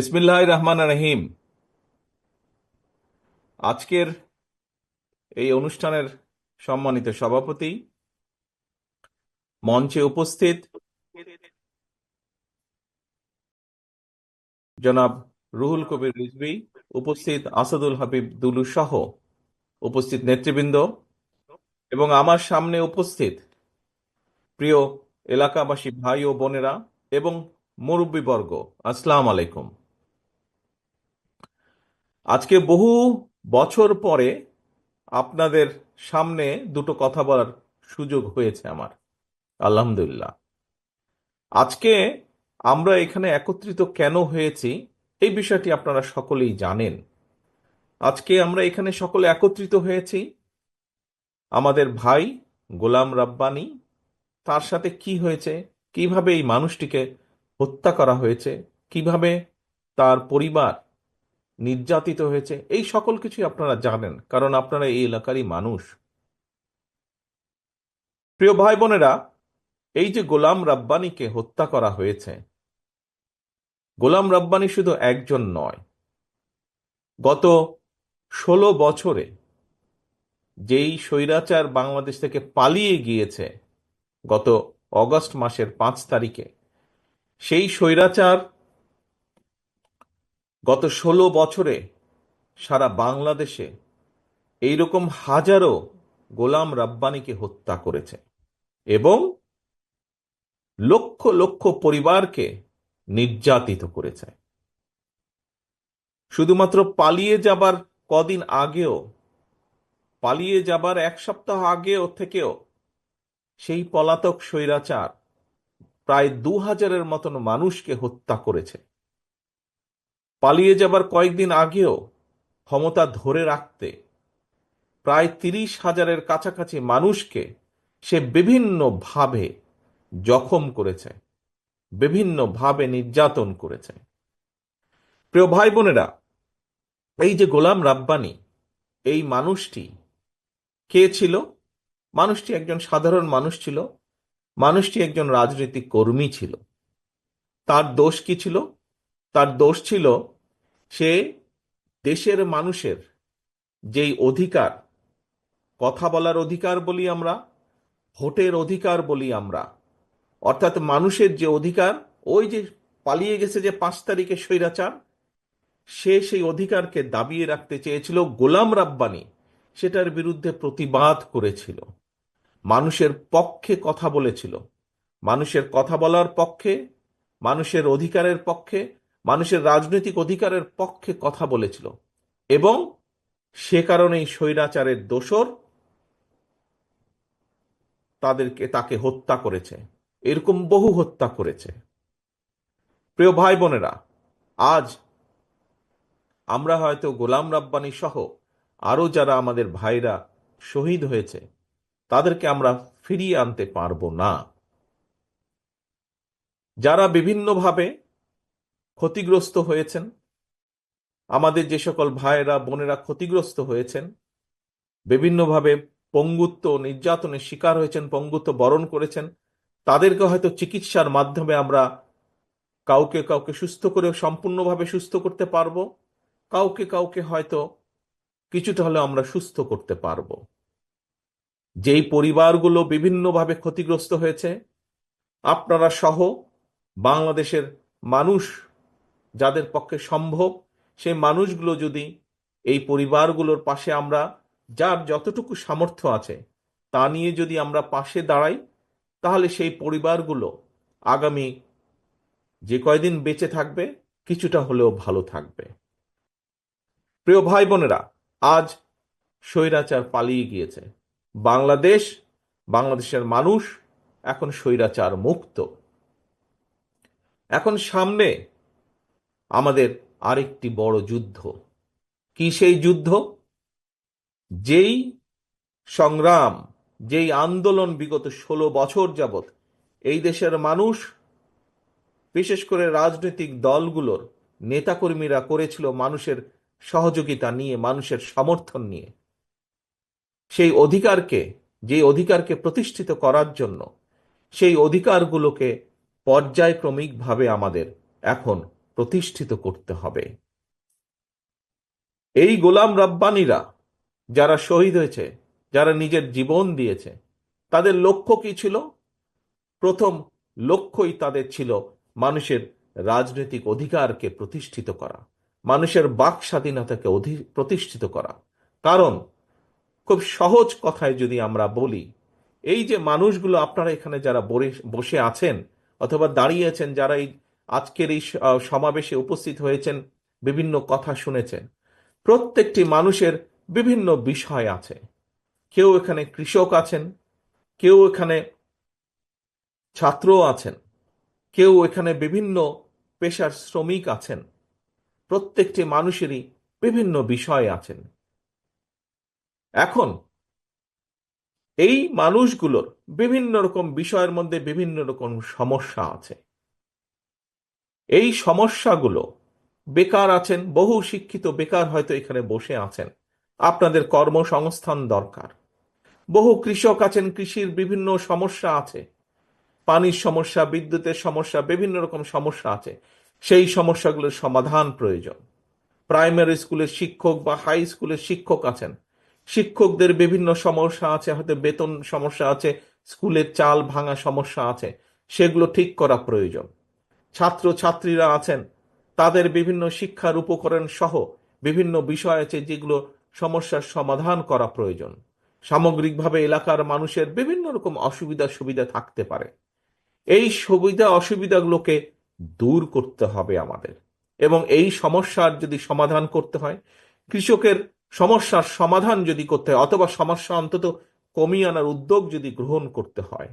বিসমিল্লাহির রহমানির রহিম। আজকের এই অনুষ্ঠানের সম্মানিত সভাপতি, মঞ্চে উপস্থিত জনাব রুহুল কবির রিজভী, উপস্থিত আসাদুল হাবিব দুলু সহ উপস্থিত নেতৃবৃন্দ এবং আমার সামনে উপস্থিত প্রিয় এলাকাবাসী ভাই ও বোনেরা এবং মুরব্বীবর্গ, আসসালামু আলাইকুম। আজকে বহু বছর পরে আপনাদের সামনে দুটো কথা বলার সুযোগ হয়েছে আমার, আলহামদুলিল্লাহ। আজকে আমরা এখানে একত্রিত কেন হয়েছি এই বিষয়টি আপনারা সকলেই জানেন। আজকে আমরা এখানে সকলে একত্রিত হয়েছি আমাদের ভাই গোলাম রাব্বানী, তার সাথে কি হয়েছে, কিভাবে এই মানুষটিকে হত্যা করা হয়েছে, কিভাবে তার পরিবার নির্যাতিত হয়েছে, এই সকল কিছুই আপনারা জানেন, কারণ আপনারা এই এলাকারই মানুষ। প্রিয় ভাই বোনেরা, এই যে গোলাম রাব্বানীকে হত্যা করা হয়েছে, গোলাম রাব্বানী শুধু একজন নয়। গত 16 বছরে যেই স্বৈরাচার বাংলাদেশ থেকে পালিয়ে গিয়েছে গত অগস্ট মাসের 5 তারিখে, সেই স্বৈরাচার গত 16 বছরে সারা বাংলাদেশে এইরকম হাজারো গোলাম রাব্বানীকে হত্যা করেছে এবং লক্ষ লক্ষ পরিবারকে নির্যাতিত করেছে। শুধুমাত্র পালিয়ে যাবার কদিন আগেও, পালিয়ে যাবার 1 সপ্তাহ আগেও থেকেও সেই পলাতক স্বৈরাচার প্রায় 2000-এর মতন মানুষকে হত্যা করেছে। পালিয়ে যাবার কয়েকদিন আগেও ক্ষমতা ধরে রাখতে প্রায় 30,000-এর কাছাকাছি মানুষকে সে বিভিন্নভাবে জখম করেছে, বিভিন্নভাবে নির্যাতন করেছে। প্রিয় ভাই বোনেরা, এই যে গোলাম রাব্বানী, এই মানুষটি কে ছিল? মানুষটি একজন সাধারণ মানুষ ছিল, মানুষটি একজন রাজনৈতিক কর্মী ছিল। তার দোষ কি ছিল? তার দোষ ছিল সে দেশের মানুষের যেই অধিকার, কথা বলার অধিকার বলি আমরা, ভোটের অধিকার বলি আমরা, অর্থাৎ মানুষের যে অধিকার, ওই যে পালিয়ে গেছে যে 5 তারিখে স্বৈরাচার, সে সেই অধিকারকে দাবিয়ে রাখতে চেয়েছিল। গোলাম রাব্বানী সেটার বিরুদ্ধে প্রতিবাদ করেছিল, মানুষের পক্ষে কথা বলেছিল, মানুষের কথা বলার পক্ষে, মানুষের অধিকারের পক্ষে, মানুষের রাজনৈতিক অধিকারের পক্ষে কথা বলেছিল এবং সে কারণেই স্বৈরাচারের দোসর তাকে হত্যা করেছে, এরকম বহু হত্যা করেছে। প্রিয় ভাই বোনেরা, আজ আমরা হয়তো গোলাম রাব্বানী সহ আরো যারা আমাদের ভাইরা শহীদ হয়েছে তাদেরকে আমরা ফিরিয়ে আনতে পারবো না। যারা বিভিন্নভাবে ক্ষতিগ্রস্ত হয়েছেন, আমাদের যে সকল ভাইয়েরা বোনেরা ক্ষতিগ্রস্ত হয়েছেন, বিভিন্নভাবে পঙ্গুত্ব নির্যাতনের শিকার হয়েছেন, পঙ্গুত্ব বরণ করেছেন, তাদেরকে হয়তো চিকিৎসার মাধ্যমে আমরা কাউকে কাউকে সুস্থ করে সম্পূর্ণভাবে সুস্থ করতে পারবো, কাউকে কাউকে হয়তো কিছুটা হলেও আমরা সুস্থ করতে পারবো। যেই পরিবারগুলো বিভিন্নভাবে ক্ষতিগ্রস্ত হয়েছে, আপনারা সহ বাংলাদেশের মানুষ যাদের পক্ষে সম্ভব, সেই মানুষগুলো যদি এই পরিবারগুলোর পাশে আমরা যার যতটুকু সামর্থ্য আছে তা নিয়ে যদি আমরা পাশে দাঁড়াই, তাহলে সেই পরিবারগুলো আগামী যে কয়দিন বেঁচে থাকবে কিছুটা হলেও ভালো থাকবে। প্রিয় ভাই বোনেরা, আজ স্বৈরাচার পালিয়ে গিয়েছে, বাংলাদেশ, বাংলাদেশের মানুষ এখন স্বৈরাচার মুক্ত। এখন সামনে আমাদের আরেকটি বড় যুদ্ধ। কি সেই যুদ্ধ? যেই সংগ্রাম, যেই আন্দোলন বিগত 16 বছর যাবৎ এই দেশের মানুষ, বিশেষ করে রাজনৈতিক দলগুলোর নেতাকর্মীরা করেছিল মানুষের সহযোগিতা নিয়ে, মানুষের সমর্থন নিয়ে, সেই অধিকারকে, যে অধিকারকে প্রতিষ্ঠিত করার জন্য, সেই অধিকারগুলোকে পর্যায়ক্রমিকভাবে আমাদের এখন প্রতিষ্ঠিত করতে হবে। এই গোলাম রাব্বানীরা যারা শহীদ হয়েছে, যারা নিজের জীবন দিয়েছে, তাদের লক্ষ্য কি ছিল? প্রথম লক্ষ্যই তাদের ছিল মানুষের রাজনৈতিক অধিকারকে প্রতিষ্ঠিত করা, মানুষের বাক স্বাধীনতাকে প্রতিষ্ঠিত করা। কারণ খুব সহজ কথায় যদি আমরা বলি, এই যে মানুষগুলো আপনারা এখানে যারা বসে আছেন অথবা দাঁড়িয়েছেন, যারা এই আজকের এই সমাবেশে উপস্থিত হয়েছেন, বিভিন্ন কথা শুনেছেন, প্রত্যেকটি মানুষের বিভিন্ন বিষয় আছে। কেউ এখানে কৃষক আছেন, কেউ এখানে ছাত্র আছেন, কেউ এখানে বিভিন্ন পেশার শ্রমিক আছেন। প্রত্যেকটি মানুষেরই বিভিন্ন বিষয় আছেন। এখন এই মানুষগুলোর বিভিন্ন রকম বিষয়ের মধ্যে বিভিন্ন রকম সমস্যা আছে। এই সমস্যাগুলো, বেকার আছেন, বহু শিক্ষিত বেকার হয়তো এখানে বসে আছেন, আপনাদের কর্মসংস্থান দরকার। বহু কৃষক আছেন, কৃষির বিভিন্ন সমস্যা আছে, পানির সমস্যা, বিদ্যুতের সমস্যা, বিভিন্ন রকম সমস্যা আছে। সেই সমস্যাগুলোর সমাধান প্রয়োজন। প্রাইমারি স্কুলের শিক্ষক বা হাই স্কুলের শিক্ষক আছেন, শিক্ষকদের বিভিন্ন সমস্যা আছে, হয়তো বেতন সমস্যা আছে, স্কুলের চাল ভাঙা সমস্যা আছে, সেগুলো ঠিক করা প্রয়োজন। ছাত্র ছাত্রীরা আছেন, তাদের বিভিন্ন শিক্ষার উপকরণ সহ বিভিন্ন বিষয় আছে যেগুলো সমস্যার সমাধান করা প্রয়োজন। সামগ্রিকভাবে এলাকার মানুষের বিভিন্ন রকম অসুবিধা সুবিধা থাকতে পারে। এই সুবিধা অসুবিধাগুলোকে দূর করতে হবে আমাদের, এবং এই সমস্যার যদি সমাধান করতে হয়, কৃষকের সমস্যার সমাধান যদি করতে হয়, অথবা সমস্যা অন্তত কমিয়ে আনার উদ্যোগ যদি গ্রহণ করতে হয়,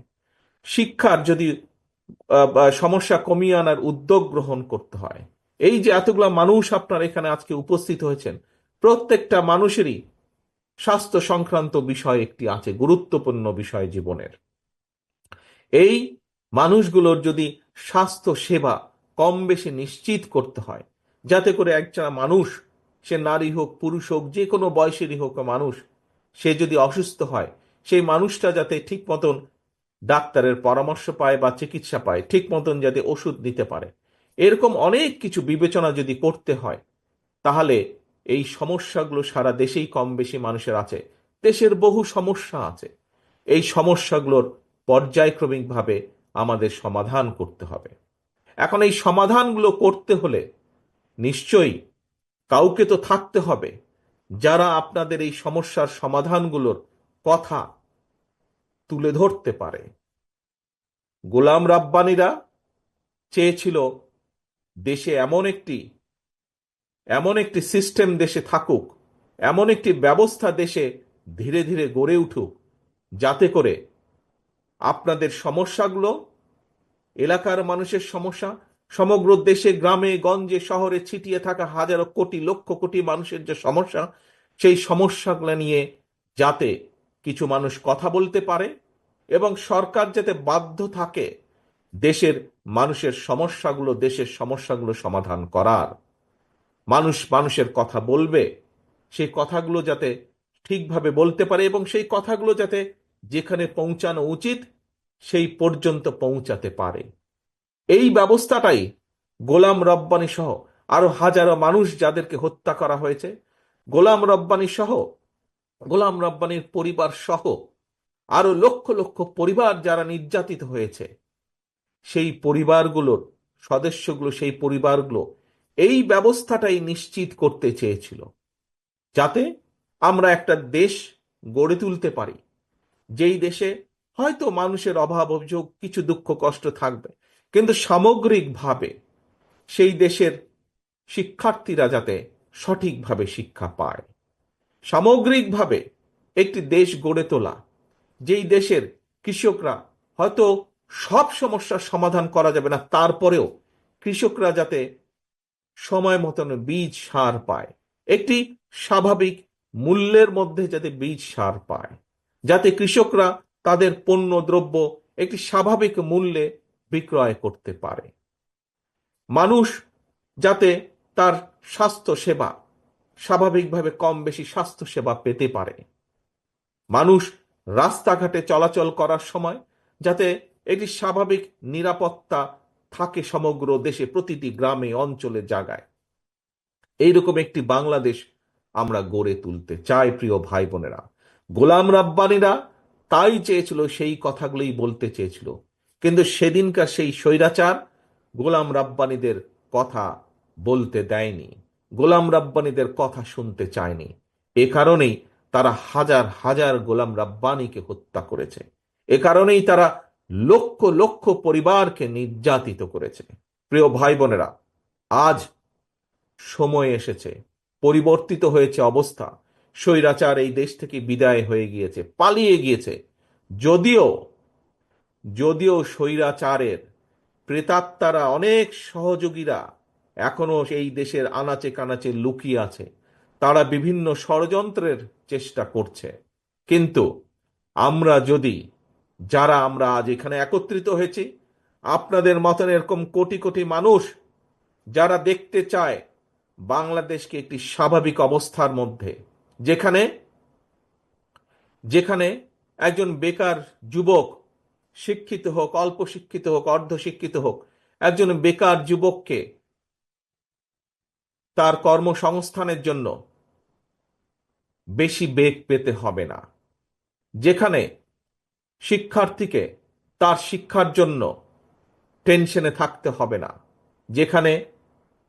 শিক্ষার যদি সমস্যা কমিয়ে আনার উদ্যোগ গ্রহণ করতে হয়, এই যে এতগুলা মানুষ আপনার এখানে আজকে উপস্থিত হয়েছেন, প্রত্যেকটা মানুষেরই স্বাস্থ্য সংক্রান্ত বিষয় একটি আছে, গুরুত্বপূর্ণ বিষয় জীবনের। এই মানুষগুলোর যদি স্বাস্থ্য সেবা কম বেশি নিশ্চিত করতে হয়, যাতে করে একটা মানুষ, সে নারী হোক পুরুষ হোক যে কোনো বয়সেরই হোক মানুষ, সে যদি অসুস্থ হয়, সেই মানুষটা যাতে ঠিক মতন ডাক্তারের পরামর্শ পায় বা চিকিৎসা পায়, ঠিক মতন যাতে ওষুধ নিতে পারে, এরকম অনেক কিছু বিবেচনা যদি করতে হয়, তাহলে এই সমস্যাগুলো সারা দেশেই কম বেশি মানুষের আছে। দেশের বহু সমস্যা আছে, এই সমস্যাগুলোর পর্যায়ক্রমিকভাবে আমাদের সমাধান করতে হবে। এখন এই সমাধানগুলো করতে হলে নিশ্চয়ই কাউকে তো থাকতে হবে যারা আপনাদের এই সমস্যার সমাধানগুলোর কথা তুলে ধরতে পারে। গোলাম রাব্বানীরা চেয়েছিল দেশে এমন একটি সিস্টেম দেশে থাকুক, এমন একটি ব্যবস্থা দেশে ধীরে ধীরে গড়ে উঠুক, যাতে করে আপনাদের সমস্যাগুলো, এলাকার মানুষের সমস্যা, সমগ্র দেশে গ্রামে গঞ্জে শহরে ছিটিয়ে থাকা হাজারো কোটি লক্ষ কোটি মানুষের যে সমস্যা, সেই সমস্যাগুলো নিয়ে যাতে কিছু মানুষ কথা বলতে পারে, এবং সরকার যাতে বাধ্য থাকে দেশের সমস্যাগুলো সমাধান করার। মানুষ মানুষের কথা বলবে, সেই কথাগুলো যাতে ঠিকভাবে বলতে পারে, এবং সেই কথাগুলো যাতে যেখানে পৌঁছানো উচিত সেই পর্যন্ত পৌঁছাতে পারে। এই ব্যবস্থাটাই গোলাম রব্বানী সহ আরো হাজারো মানুষ যাদেরকে হত্যা করা হয়েছে, গোলাম রব্বানী সহ, গোলাম রব্বানীর পরিবার সহ আরো লক্ষ লক্ষ পরিবার যারা নির্যাতিত হয়েছে, সেই পরিবারগুলোর সদস্যগুলো, সেই পরিবারগুলো এই ব্যবস্থাটাই নিশ্চিত করতে চেয়েছিল, যাতে আমরা একটা দেশ গড়ে তুলতে পারি, যেই দেশে হয়তো মানুষের অভাব অভিযোগ কিছু দুঃখ কষ্ট থাকবে, কিন্তু সামগ্রিকভাবে সেই দেশের শিক্ষার্থীরা যাতে সঠিকভাবে শিক্ষা পায়। সামগ্রিকভাবে একটি দেশ গড়ে তোলা, যেই দেশের কৃষকরা, হয়তো সব সমস্যার সমাধান করা যাবে না, তারপরেও কৃষকরা যাতে সময় মতন বীজ সার পায়, একটি স্বাভাবিক মূল্যের মধ্যে যাতে বীজ সার পায়, যাতে কৃষকরা তাদের পণ্য দ্রব্য একটি স্বাভাবিক মূল্যে বিক্রয় করতে পারে, মানুষ যাতে তার স্বাস্থ্য সেবা স্বাভাবিকভাবে কম বেশি স্বাস্থ্য সেবা পেতে পারে, মানুষ রাস্তাঘাটে চলাচল করার সময় যাতে একটি স্বাভাবিক নিরাপত্তা থাকে সমগ্র দেশে, প্রতিটি গ্রামে, অঞ্চলে, জায়গায়। এইরকম একটি বাংলাদেশ আমরা গড়ে তুলতে চাই প্রিয় ভাই বোনেরা। গোলাম রাব্বানিরা তাই চেয়েছিল, সেই কথাগুলোই বলতে চেয়েছিল, কিন্তু সেদিনকার সেই স্বৈরাচার গোলাম রাব্বানিদের কথা বলতে দেয়নি, গোলাম রাব্বানিদের কথা শুনতে চায়নি। এ কারণেই তারা হাজার হাজার গোলাম রাব্বানিকে হত্যা করেছে। এ কারণেই তারা লক্ষ লক্ষ পরিবারকে নির্যাতিত করেছে। প্রিয় ভাই বোনেরা, আজ সময় এসেছে, পরিবর্তিত হয়েছে অবস্থা। স্বৈরাচার এই দেশ থেকে বিদায় হয়ে গিয়েছে, পালিয়ে গিয়েছে। যদিও যদিও স্বৈরাচারের প্রেতাত্মারা, অনেক সহযোগীরা এখনো এই দেশের আনাচে কানাচে লুকিয়ে আছে, তারা বিভিন্ন ষড়যন্ত্রের চেষ্টা করছে। কিন্তু আমরা যদি, যারা আমরা আজ এখানে একত্রিত হয়েছি, আপনাদের মতন এরকম কোটি কোটি মানুষ যারা দেখতে চায় বাংলাদেশকে একটি স্বাভাবিক অবস্থার মধ্যে, যেখানে যেখানে একজন বেকার যুবক, শিক্ষিত হোক, অল্প শিক্ষিত হোক, অর্ধশিক্ষিত হোক, একজন বেকার যুবককে তার কর্মসংস্থানের জন্য বেশি বেগ পেতে হবে না, যেখানে শিক্ষার্থীকে তার শিক্ষার জন্য টেনশনে থাকতে হবে না, যেখানে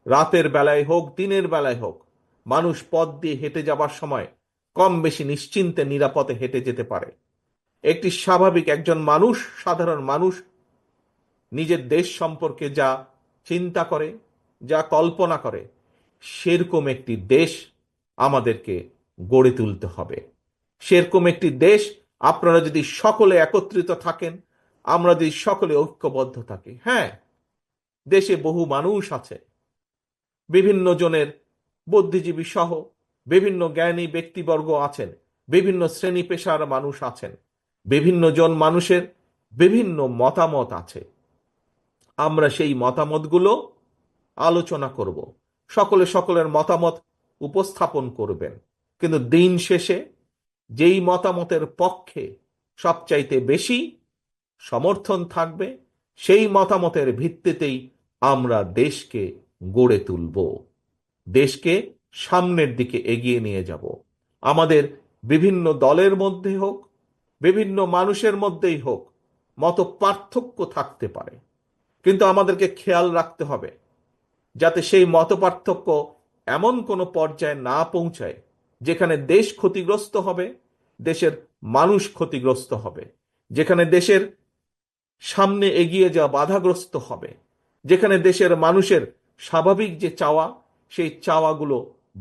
রাতের বেলায় হোক, দিনের বেলায় হোক, মানুষ পথ দিয়ে হেঁটে যাবার সময় কম বেশি নিশ্চিন্তে নিরাপদে হেঁটে যেতে পারে। একটি স্বাভাবিক একজন মানুষ, সাধারণ মানুষ নিজের দেশ সম্পর্কে যা চিন্তা করে, যা কল্পনা করে, সেরকম একটি দেশ আমাদেরকে গড়ে তুলতে হবে। সেরকম একটি দেশ, আপনারা যদি সকলে একত্রিত থাকেন, আমরা যদি সকলে ঐক্যবদ্ধ থাকি। হ্যাঁ, দেশে বহু মানুষ আছে, বিভিন্ন জনের, বুদ্ধিজীবী সহ বিভিন্ন জ্ঞানী ব্যক্তিবর্গ আছেন, বিভিন্ন শ্রেণী পেশার মানুষ আছেন, বিভিন্ন জন মানুষের বিভিন্ন মতামত আছে। আমরা সেই মতামতগুলো আলোচনা করব, সকলে সকলের মতামত উপস্থাপন করবেন, কিন্তু দিন শেষে যেই মতামতের পক্ষে সবচাইতে বেশি সমর্থন থাকবে, সেই মতামতের ভিত্তিতেই আমরা দেশকে গড়ে তুলব, দেশকে সামনের দিকে এগিয়ে নিয়ে যাব। আমাদের বিভিন্ন দলের মধ্যে হোক, বিভিন্ন মানুষের মধ্যেই হোক, মত পার্থক্য থাকতে পারে, কিন্তু আমাদেরকে খেয়াল রাখতে হবে যাতে সেই মত পার্থক্য এমন কোনো পর্যায়ে না পৌঁছায় যেখানে দেশ ক্ষতিগ্রস্ত হবে, দেশের মানুষ ক্ষতিগ্রস্ত হবে, যেখানে দেশের সামনে এগিয়ে যাওয়া বাধাগ্রস্ত হবে, যেখানে দেশের মানুষের স্বাভাবিক যে চাওয়া, সেই চাওয়াগুলো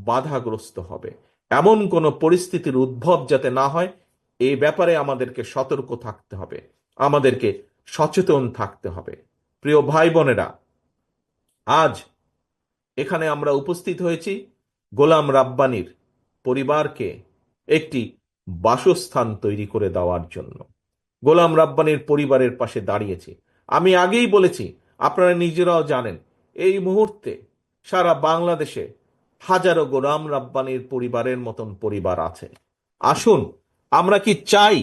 বাধাগ্রস্ত হবে। এমন কোনো পরিস্থিতির উদ্ভব যাতে না হয়, এই ব্যাপারে আমাদেরকে সতর্ক থাকতে হবে, আমাদেরকে সচেতন থাকতে হবে। প্রিয় ভাই বোনেরা, আজ এখানে আমরা উপস্থিত হয়েছি গোলাম রাব্বানির পরিবারকে একটি বাসস্থান তৈরি করে দেওয়ার জন্য। গোলাম রাব্বানির পরিবারের পাশে দাঁড়িয়েছি। আমি আগেই বলেছি, আপনারা নিজেরাও জানেন, এই মুহূর্তে সারা বাংলাদেশে হাজারো গোলাম রাব্বানির পরিবারের মতন পরিবার আছে। আসুন, আমরা কি চাই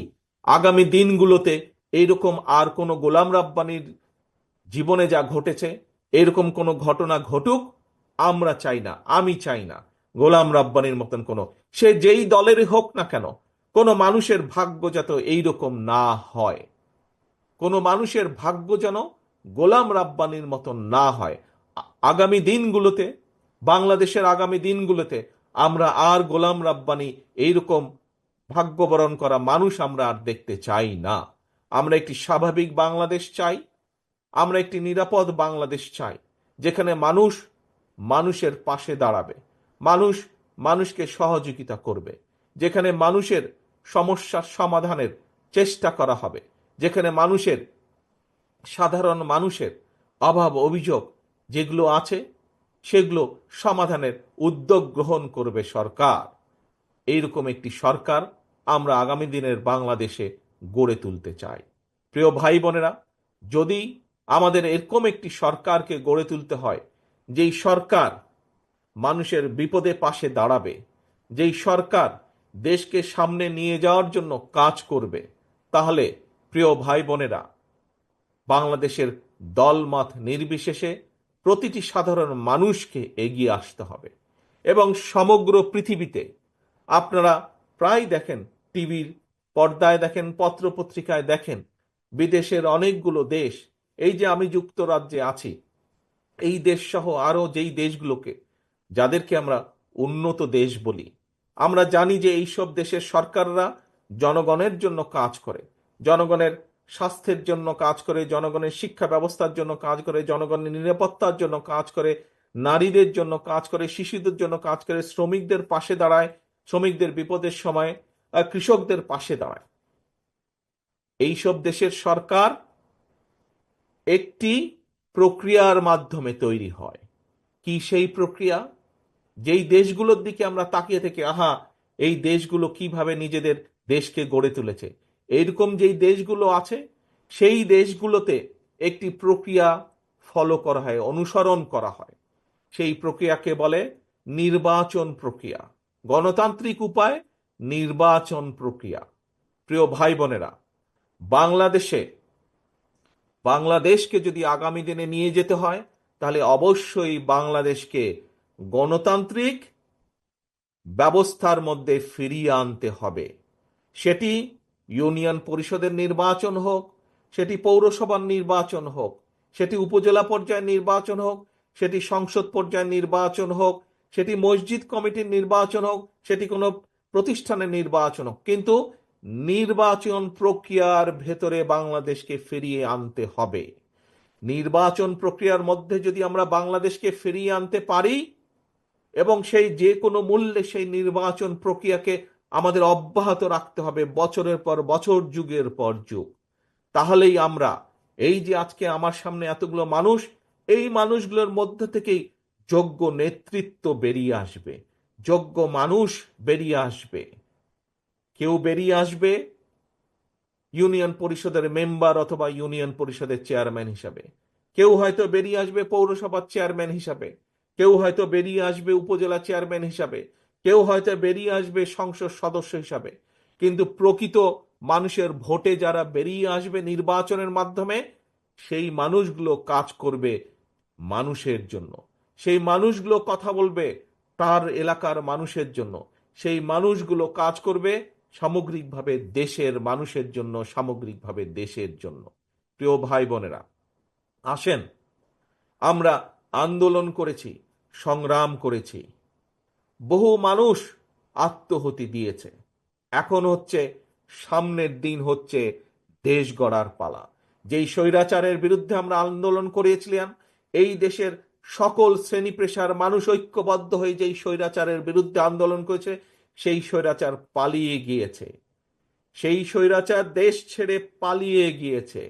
আগামী দিনগুলোতে এইরকম আর কোনো গোলাম রাব্বানির জীবনে যা ঘটেছে এরকম কোনো ঘটনা ঘটুক? আমরা চাই না, আমি চাই না গোলাম রাব্বানির মতন কোনো, সে যেই দলেরই হোক না কেন, কোনো মানুষের ভাগ্য যাতে এইরকম না হয়, কোনো মানুষের ভাগ্য যেন গোলাম রাব্বানির মতন না হয়। আগামী দিনগুলোতে, বাংলাদেশের আগামী দিনগুলোতে আমরা আর গোলাম রাব্বানি এইরকম ভাগ্যবরণ করা মানুষ আমরা আর দেখতে চাই না। আমরা একটি স্বাভাবিক বাংলাদেশ চাই, আমরা একটি নিরাপদ বাংলাদেশ চাই, যেখানে মানুষ মানুষের পাশে দাঁড়াবে, মানুষ মানুষকে সহযোগিতা করবে, যেখানে মানুষের সমস্যার সমাধানের চেষ্টা করা হবে, যেখানে মানুষের, সাধারণ মানুষের অভাব অভিযোগ যেগুলো আছে সেগুলো সমাধানের উদ্যোগ গ্রহণ করবে সরকার। এইরকম একটি সরকার আমরা আগামী দিনের বাংলাদেশে গড়ে তুলতে চাই। প্রিয় ভাই বোনেরা, যদি আমাদের এরকম একটি সরকারকে গড়ে তুলতে হয়, যেই সরকার মানুষের বিপদে পাশে দাঁড়াবে, যেই সরকার দেশকে সামনে নিয়ে যাওয়ার জন্য কাজ করবে, তাহলে প্রিয় ভাই বোনেরা, বাংলাদেশের দলমত নির্বিশেষে প্রতিটি সাধারণ মানুষকে এগিয়ে আসতে হবে। এবং সমগ্র পৃথিবীতে আপনারা প্রায় দেখেন, টিভির পর্দায় দেখেন, পত্রপত্রিকায় দেখেন, বিদেশের অনেকগুলো দেশ, এই যে আমি যুক্তরাজ্যে আছি, এই দেশ সহ আরো যেই দেশগুলোকে, যাদেরকে আমরা উন্নত দেশ বলি, আমরা জানি যে এইসব দেশের সরকাররা জনগণের জন্য কাজ করে, জনগণের স্বাস্থ্যের জন্য কাজ করে, জনগণের শিক্ষা ব্যবস্থার জন্য কাজ করে, জনগণের নিরাপত্তার জন্য কাজ করে, নারীদের জন্য কাজ করে, শিশুদের জন্য কাজ করে, শ্রমিকদের পাশে দাঁড়ায়, শ্রমিকদের বিপদের সময় কৃষকদের পাশে দাঁড়ায়। এইসব দেশের সরকার একটি প্রক্রিয়ার মাধ্যমে তৈরি হয়। কি সেই প্রক্রিয়া? যেই দেশগুলোর দিকে আমরা তাকিয়ে থেকে, আহা, এই দেশগুলো কিভাবে নিজেদের দেশকে গড়ে তুলেছে, এইরকম যেই দেশগুলো আছে, সেই দেশগুলোতে একটি প্রক্রিয়া ফলো করা হয়, অনুসরণ করা হয়। সেই প্রক্রিয়াকে বলে নির্বাচন প্রক্রিয়া, গণতান্ত্রিক উপায় নির্বাচন প্রক্রিয়া। প্রিয় ভাই বোনেরা, বাংলাদেশে বাংলাদেশকে যদি আগামী দিনে নিয়ে যেতে হয়, তাহলে অবশ্যই বাংলাদেশকে গণতান্ত্রিক ব্যবস্থার মধ্যে ফিরিয়ে আনতে হবে। সেটি ইউনিয়ন পরিষদের নির্বাচন হোক, সেটি পৌরসভার নির্বাচন হোক, সেটি উপজেলা পর্যায়ের নির্বাচন হোক, সেটি সংসদ পর্যায়ের নির্বাচন হোক, সেটি মসজিদ কমিটির নির্বাচন হোক, সেটি কোনো প্রতিষ্ঠানের নির্বাচন হোক, কিন্তু নির্বাচন প্রক্রিয়ার ভেতরে বাংলাদেশকে ফিরিয়ে আনতে হবে। নির্বাচন প্রক্রিয়ার মধ্যে যদি আমরা বাংলাদেশকে ফিরিয়ে আনতে পারি এবং সেই যে কোনো মূল্যে সেই নির্বাচন প্রক্রিয়াকে আমাদের অব্যাহত রাখতে হবে বছরের পর বছর, যুগের পর যুগ, তাহলেই আমরা, এই যে আজকে আমার সামনে এতগুলো মানুষ, এই মানুষগুলোর মধ্যে থেকেই যোগ্য নেতৃত্ব বেরিয়ে আসবে, যোগ্য মানুষ বেরিয়ে আসবে। কেউ বেরিয়ে আসবে ইউনিয়ন পরিষদের মেম্বার অথবা ইউনিয়ন পরিষদের চেয়ারম্যান হিসাবে, কেউ হয়তো বেরিয়ে আসবে পৌরসভার চেয়ারম্যান হিসাবে, কেউ হয়তো বেরিয়ে আসবে উপজেলা চেয়ারম্যান হিসাবে, কেউ হয়তো বেরিয়ে আসবে সংসদ সদস্য হিসাবে। কিন্তু প্রকৃত মানুষের ভোটে যারা বেরিয়ে আসবে নির্বাচনের মাধ্যমে, সেই মানুষগুলো কাজ করবে মানুষের জন্য, সেই মানুষগুলো কথা বলবে তার এলাকার মানুষের জন্য, সেই মানুষগুলো কাজ করবে সামগ্রিকভাবে দেশের মানুষের জন্য, সামগ্রিকভাবে দেশের জন্য। প্রিয় ভাই বোনেরা, আসেন, আমরা আন্দোলন করেছি, সংগ্রাম করেছি, বহু মানুষ আত্মহতি দিয়েছে, এখন হচ্ছে, সামনের দিন হচ্ছে দেশ গড়ার পালা। যেই স্বৈরাচারের বিরুদ্ধে আমরা আন্দোলন করেছিলাম, এই দেশের সকল শ্রেণী পেশার মানুষ ঐক্যবদ্ধ হয়ে যেই স্বৈরাচারের বিরুদ্ধে আন্দোলন করেছে, সেই স্বৈরাচার পালিয়ে গিয়েছে, সেই স্বৈরাচার দেশ ছেড়ে পালিয়ে গিয়েছে।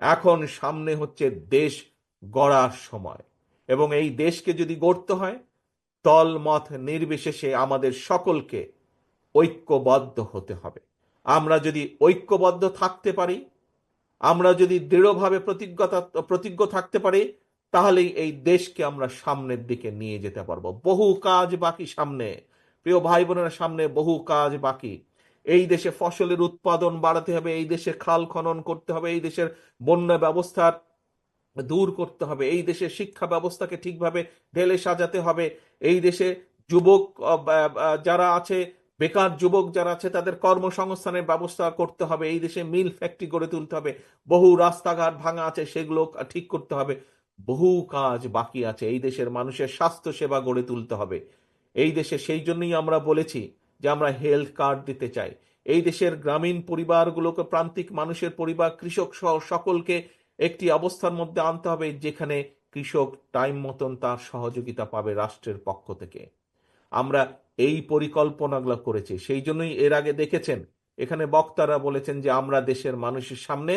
এখন সামনে হচ্ছে দেশ গড়ার সময়, এবং এই দেশকে যদি গড়তে হয়, দল মত নির্বিশেষে আমাদের সকলকে ঐক্যবদ্ধ হতে হবে। আমরা যদি ঐক্যবদ্ধ থাকতে পারি, আমরা যদি দৃঢ়ভাবে প্রতিজ্ঞ থাকতে পারি, তাহলেই এই দেশকে আমরা সামনের দিকে নিয়ে যেতে পারবো। বহু কাজ বাকি সামনে, প্রিয় ভাই বোনেরা, সামনে বহু কাজ বাকি। এই দেশে ফসলের উৎপাদন বাড়াতে হবে, এই দেশে খাল খনন করতে হবে, এই দেশের বন্যা ব্যবস্থা দূর করতে হবে, এই দেশে শিক্ষা ব্যবস্থাকে ঠিকভাবে ঢেলে সাজাতে হবে, এই দেশে যুবক যারা আছে, বেকার যুবক যারা আছে, তাদের কর্মসংস্থানের ব্যবস্থা করতে হবে, এই দেশে মিল ফ্যাক্টরি গড়ে তুলতে হবে, বহু রাস্তাঘাট ভাঙা আছে সেগুলো ঠিক করতে হবে, বহু কাজ বাকি আছে, এই দেশের মানুষের স্বাস্থ্য সেবা গড়ে তুলতে হবে। এই দেশে সেই জন্যই আমরা বলেছি যে আমরা হেলথ কার্ড দিতে চাই। এই দেশের গ্রামীণ পরিবারগুলোকে, প্রান্তিক মানুষের পরিবার, কৃষক সহ সকলকে একটি অবস্থার মধ্যে আনতে হবে যেখানে কৃষক টাইম মতন তার সহযোগিতা পাবে রাষ্ট্রের পক্ষ থেকে। আমরা এই পরিকল্পনাগুলো করেছি। সেই জন্যই এর আগে দেখেছেন এখানে বক্তারা বলেছেন যে আমরা দেশের মানুষের সামনে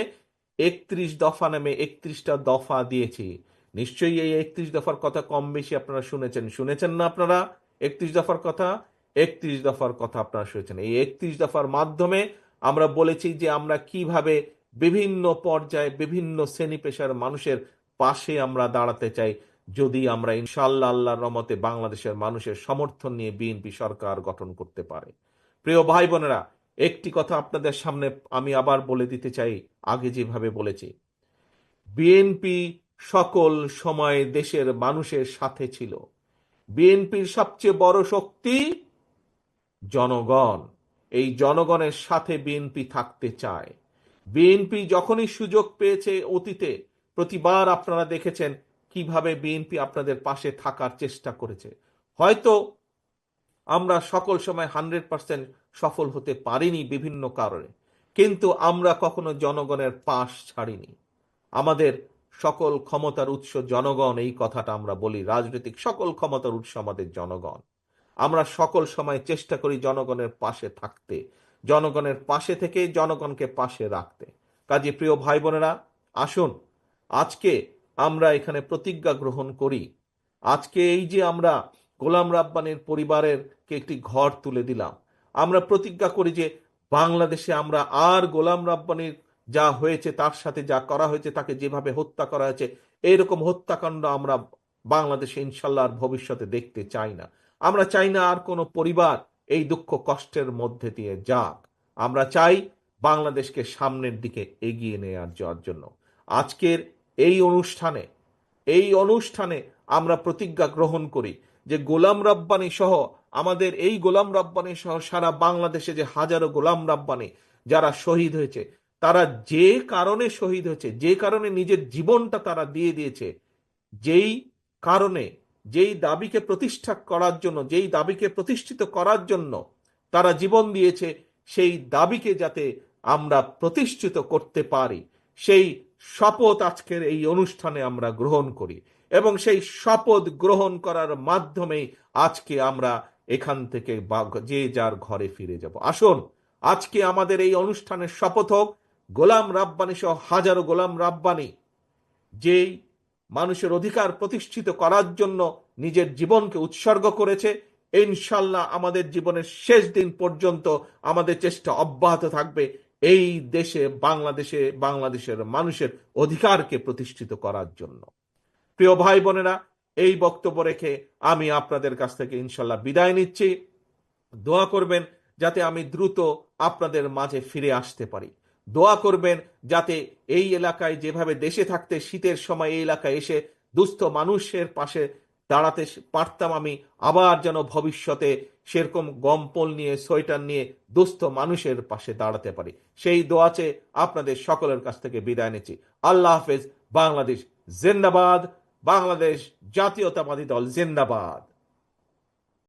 31 দফা নামে 31টা দফা দিয়েছি। নিশ্চয়ই এই 31 দফার কথা কম বেশি আপনারা শুনেছেন, শুনেছেন না আপনারা? 31 দফার কথা, 31 দফার কথা আপনারা শুনেছেন। এই 31 দফার মাধ্যমে আমরা বলেছি যে আমরা কিভাবে বিভিন্ন পর্যায়ে বিভিন্ন শ্রেণী পেশার মানুষের পাশে আমরা দাঁড়াতে চাই, যদি আমরা ইনশাল্লাহ আল্লাহর রহমতে বাংলাদেশের মানুষের সমর্থন নিয়ে বিএনপি সরকার গঠন করতে পারে। প্রিয় ভাই বোনেরা, একটি কথা আপনাদের সামনে আমি আবার বলে দিতে চাই, আগে যেভাবে বলেছি, বিএনপি সকল সময় দেশের মানুষের সাথে ছিল। বিএনপির সবচেয়ে বড় শক্তি জনগণ। এই জনগণের সাথে বিএনপি থাকতে চায়। বিএনপি যখনই সুযোগ পেয়েছে অতীতে, প্রতিবার আপনারা দেখেছেন কিভাবে বিএনপি আপনাদের পাশে থাকার চেষ্টা করেছে। হয়তো আমরা সকল সময় 100% সফল হতে পারিনি বিভিন্ন কারণে, কিন্তু আমরা কখনো জনগণের পাশ ছাড়িনি। আমাদের সকল ক্ষমতার উৎস জনগণ, এই কথাটা আমরা বলি। রাজনৈতিক সকল ক্ষমতার উৎস আমাদের জনগণ। আমরা সকল সময় চেষ্টা করি জনগণের পাশে থাকতে, জনগণের পাশে থেকে জনগণকে পাশে রাখতে। কাজে প্রিয় ভাই বোনেরা, আসুন আজকে আমরা এখানে প্রতিজ্ঞা গ্রহণ করি। আজকে এই যে আমরা গোলাম রাব্বানীর পরিবারেরকে একটি ঘর তুলে দিলাম, আমরা প্রতিজ্ঞা করি যে বাংলাদেশে আমরা আর গোলাম রাব্বানীর যা হয়েছে, তার সাথে যা করা হয়েছে, তাকে যেভাবে হত্যা করা হয়েছে, এইরকম হত্যাকাণ্ড আমরা বাংলাদেশে ইনশাল্লাহ আর ভবিষ্যতে দেখতে চাই না। আমরা চাই না আর কোনো পরিবার এই দুঃখ কষ্টের মধ্যে দিয়ে যাক। আমরা চাই বাংলাদেশকে সামনের দিকে এগিয়ে নেওয়ার জন্য আজকের এই অনুষ্ঠানে আমরা প্রতিজ্ঞা গ্রহণ করি যে গোলাম রাব্বানী সহ, আমাদের এই গোলাম রাব্বানী সহ সারা বাংলাদেশে যে হাজারো গোলাম রাব্বানী যারা শহীদ হয়েছে, তারা যে কারণে শহীদ হয়েছে, যে কারণে নিজের জীবনটা তারা দিয়ে দিয়েছে, যেই কারণে, যেই দাবিকে প্রতিষ্ঠা করার জন্য, যেই দাবিকে প্রতিষ্ঠিত করার জন্য তারা জীবন দিয়েছে, সেই দাবিকে যাতে আমরা প্রতিষ্ঠিত করতে পারি, সেই শপথ আজকের এই অনুষ্ঠানে আমরা গ্রহণ করি। এবং সেই শপথ গ্রহণ করার মাধ্যমেই আজকে আমরা এখান থেকে যে যার ঘরে ফিরে যাব। আসুন আজকে আমাদের এই অনুষ্ঠানের শপথ হোক, গোলাম রাব্বানী সহ হাজারো গোলাম রাব্বানী যেই মানুষের অধিকার প্রতিষ্ঠিত করার জন্য নিজের জীবনকে উৎসর্গ করেছে, ইনশাল্লাহ আমাদের জীবনের শেষ দিন পর্যন্ত আমাদের চেষ্টা অব্যাহত থাকবে এই দেশে, বাংলাদেশের মানুষের অধিকারকে প্রতিষ্ঠিত করার জন্য। প্রিয় ভাই বোনেরা, এই বক্তব্য রেখে আমি আপনাদের কাছ থেকে ইনশাল্লাহ বিদায় নিচ্ছি। দোয়া করবেন যাতে আমি দ্রুত আপনাদের মাঝে ফিরে আসতে পারি। দোয়া করবেন যাতে এই এলাকায়, যেভাবে দেশে থাকতে শীতের সময় এই এলাকায় এসে দুস্থ মানুষের পাশে দাঁড়াতে পারতাম, আমি আবার যেন ভবিষ্যতে সেরকম গম্পল নিয়ে, সোয়েটার নিয়ে দুস্থ মানুষের পাশে দাঁড়াতে পারি। সেই দোয়া চেয়ে আপনাদের সকলের কাছ থেকে বিদায় নিচ্ছি। আল্লাহ হাফেজ। বাংলাদেশ জিন্দাবাদ। বাংলাদেশ জাতীয়তাবাদী দল জিন্দাবাদ।